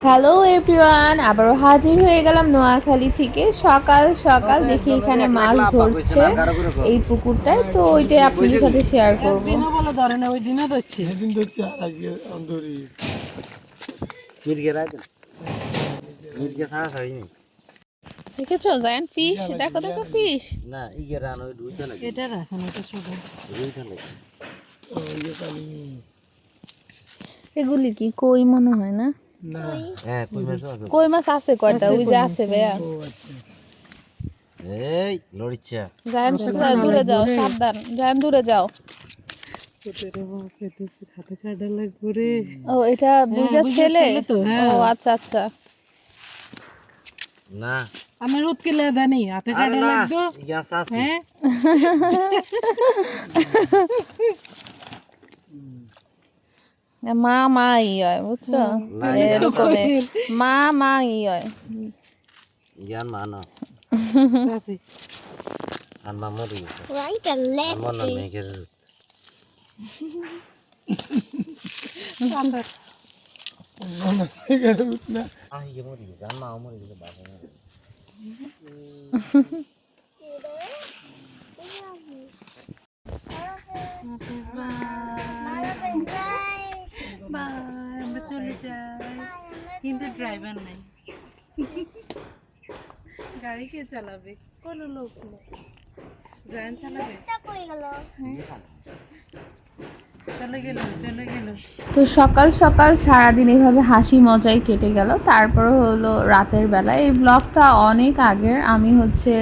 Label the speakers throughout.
Speaker 1: Hello everyone, আবারও হাজির হয়ে গেলাম নোয়াখালী থেকে। সকাল সকাল দেখি এখানে মাছ ধরছে এই পুকুরটায়, তো ওইটাই আপনাদের সাথে শেয়ার করব। দেখেছো জায়ান্ট ফিশ? দেখো দেখো ফিশ।
Speaker 2: না ইগে রান ওই দুইটা লাগে
Speaker 3: এটা রাখুন, এটা ছোট
Speaker 2: দুইটা লাগে
Speaker 1: এগুলি কি কই মনে হয় না?
Speaker 3: না।
Speaker 2: হ্যাঁ কই মাছ আছে
Speaker 1: কই মাছ আছে কয়টা? ওই যে আছে ভাইয়া।
Speaker 2: এই লড়িচ্ছা
Speaker 1: জায়ান্ট দূরে যাও, সাবধান জায়ান্ট, দূরে যাও।
Speaker 3: হাতে কাটা লাগবে রে।
Speaker 1: ও এটা বুঝা ছেলে
Speaker 3: তো, হ্যাঁ।
Speaker 1: ও আচ্ছা আচ্ছা।
Speaker 2: না
Speaker 3: আমার উৎকে লেদা নেই, হাতে কাটা লাগতো।
Speaker 2: গ্যাস আছে
Speaker 3: হ্যাঁ
Speaker 1: মা মা ই হয় বুঝছো, এরকম মা মা ই হয়।
Speaker 2: জ্ঞান মানো
Speaker 3: আছে
Speaker 2: আর মামরি
Speaker 4: Right and left.
Speaker 2: আমার নাম মেঘের আই মরি জান মা মরি গেছে বাবা
Speaker 3: আমরা চলে যাই, কিন্তু ড্রাইভার নাই। গাড়ি কে চালাবে? কোনো লোক নেই। জায়ান চালাবে? চলে গেল চলে গেল।
Speaker 1: তো সকাল সকাল সারাদিন এভাবে হাসি মজায় কেটে গেল। তারপর হলো রাতের বেলা, এই ব্লগটা অনেক আগের, আমি হচ্ছে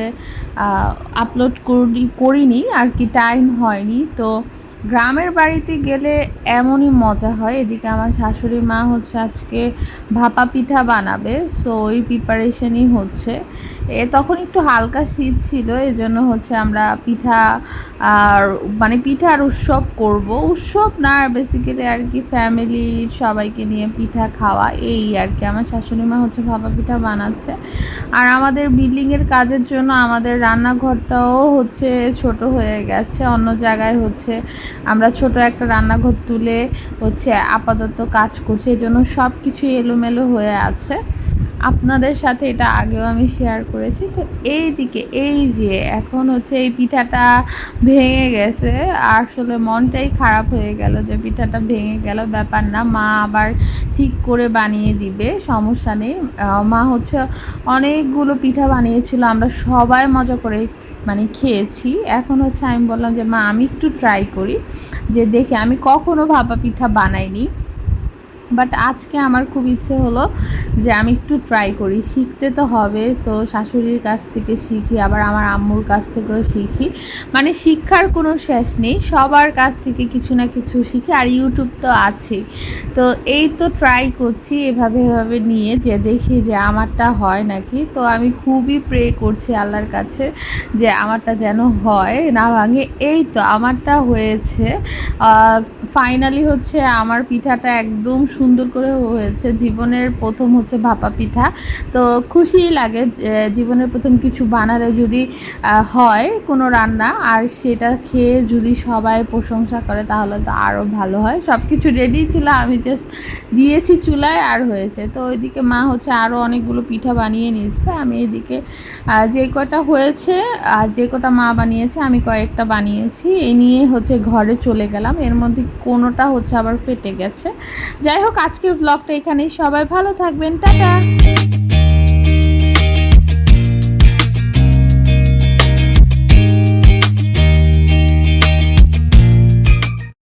Speaker 1: আপলোড করিনি আর কি, টাইম হয়নি। তো গ্রামের বাড়িতে গেলে এমনই মজা হয়। এদিকে আমার শাশুড়ি মা হচ্ছে আজকে ভাপা পিঠা বানাবে, সো ওই প্রিপারেশনই হচ্ছে। তখন একটু হালকা শীত ছিল, এজন্য হচ্ছে আমরা পিঠা আর মানে পিঠা আর উৎসব করব, উৎসব না বেসিক্যালি আর কি, ফ্যামিলি সবাইকে নিয়ে পিঠা খাওয়া এই আর কি। আমার শাশুড়ি মা হচ্ছে ভাপা পিঠা বানাচ্ছে। আর আমাদের বিল্ডিংয়ের কাজের জন্য আমাদের রান্নাঘরটাও হচ্ছে ছোট হয়ে গেছে, অন্য জায়গায় হচ্ছে আমরা ছোট একটা রান্নাঘর তুলে হচ্ছে আপাতত কাজ করছি, এই জন্য সব কিছুই এলোমেলো হয়ে আছে। আপনাদের সাথে এটা আগেও আমি শেয়ার করেছি। তো এই দিকে এই যে এখন হচ্ছে এই পিঠাটা ভেঙে গেছে, আসলে মনটাই খারাপ হয়ে গেল যে পিঠাটা ভেঙে গেল। ব্যাপার না, মা আবার ঠিক করে বানিয়ে দিবে, সমস্যা নেই। মা হচ্ছে অনেকগুলো পিঠা বানিয়েছিল, আমরা সবাই মজা করে মানে খেয়েছি। এখন হচ্ছে আমি বললাম যে মা আমি একটু ট্রাই করি, যে দেখি, আমি কখনো ভাপা পিঠা বানাইনি, বাট আজকে আমার খুব ইচ্ছে হলো যে আমি একটু ট্রাই করি, শিখতে তো হবে। তো শাশুড়ির কাছ থেকে শিখি, আবার আমার আম্মুর কাছ থেকেও শিখি, মানে শিক্ষার কোনো শেষ নেই, সবার কাছ থেকে কিছু না কিছু শিখি। আর ইউটিউব তো আছেই, তো এই তো ট্রাই করছি এভাবে এভাবে নিয়ে, যে দেখি যে আমারটা হয় নাকি। তো আমি খুবই প্রে করছি আল্লাহর কাছে যে আমারটা যেন হয়, না ভাঙে। এই তো আমারটা হয়েছে ফাইনালি। হচ্ছে আমার পিঠাটা একদম সুন্দর করে হয়েছে, জীবনের প্রথম হচ্ছে ভাপা পিঠা। তো খুশিই লাগে জীবনের প্রথম কিছু বানালে যদি হয় কোনো রান্না, আর সেটা খেয়ে যদি সবাই প্রশংসা করে তাহলে তো আরও ভালো হয়। সব কিছু রেডি ছিল, আমি জাস্ট দিয়েছি চুলায় আর হয়েছে। তো ওইদিকে মা হচ্ছে আরও অনেকগুলো পিঠা বানিয়ে নিয়েছে, আমি এদিকে যে কটা হয়েছে আর যে কটা মা বানিয়েছে আমি কয়েকটা বানিয়েছি, এই নিয়ে হচ্ছে ঘরে চলে গেলাম। এর মধ্যে কোনোটা হচ্ছে আবার ফেটে গেছে। যাই হোক, আজকের ব্লগটা এখানেই, সবাই ভালো থাকবেন, টাটা।